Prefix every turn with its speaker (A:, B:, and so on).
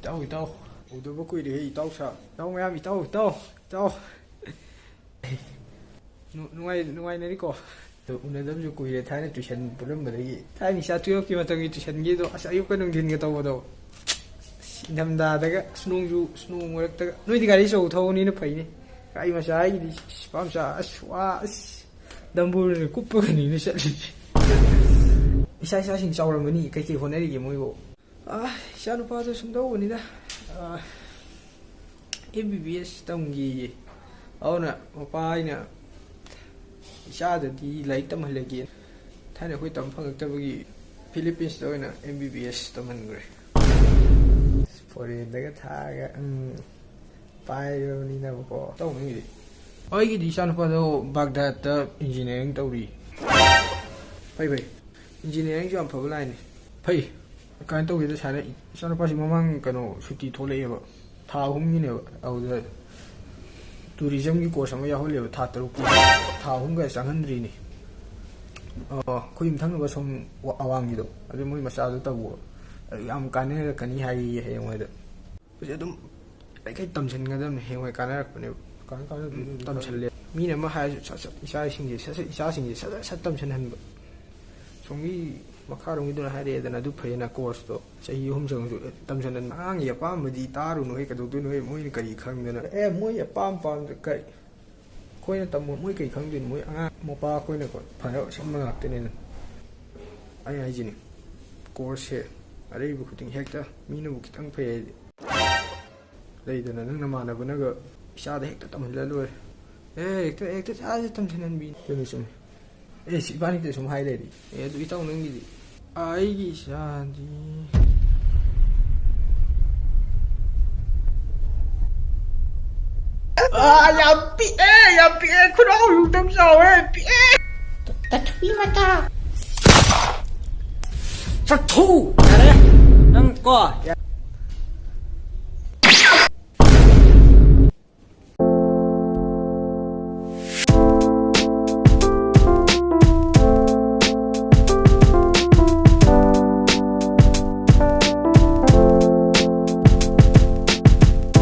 A: 이따오 우두부 꾸이리 이따오사 이따오야 이따오 누가이네리고 또 오늘도 꾸이리 타이네 tuition 부름버리 타이니 샤투요키 마땅히 tuition기도 아사 아유까 능딘가 tawado 인담다다가 스농 머럭다가 너희들 가리 소 타오니는 파이네 가이 마사이디 밤사 아스와 담불을 굽버니는 샷리 이사신 싸우러머니 그렇게 호내리게 모이고 샤누파도 숨다오니다 MBBS tông nè mobile nè xa thì lấy tâm hình lại thay này khối tầm phân tập cái Philippines đó nè MBBS tầm hình rồi rồi đấy cái thà cái bài rồi nè có tao nghĩ gì ôi cái đi sang phải đâu Baghdad engineering tao đi phải engineering cho anh phải lại này phải cái tao cái thà này sang phải xem mang cái nó suy thoát lấy vậy thà không như này ở tourism की course में Yahoo लेव था तरुक था हुंगा संहंद्री नि खुइम थंग बसम अवांगी दो अदे मोय मसा दो तबो याम काने कनी हाई हे मोय दो बजे दुम kai tamchen ga dam he wai kana rak ne kan tamchen le mi ne ma ha isa sing ji sa tamchen han ba songi makharong iduna ha re dana du phena course to chahi hum jang ju tamchen an ang ya pa ma di taru no he ka du no he moi kari khang dana moi ya pam kai koi na tam moi kai khang din moi anga mo pa koi na ko phano sam ma ngak te ne ai ji ni course he are bu kuting hekta mi no bu kitang phe leidana nang namana bana ga isa da hekta tam la lo hekta sa tamchen an bi ni sum si bani te sum hai le di du itau nang di ai gi san di yam pi ku no yu tam sao pi
B: ta thui mata
A: sa thu nang ko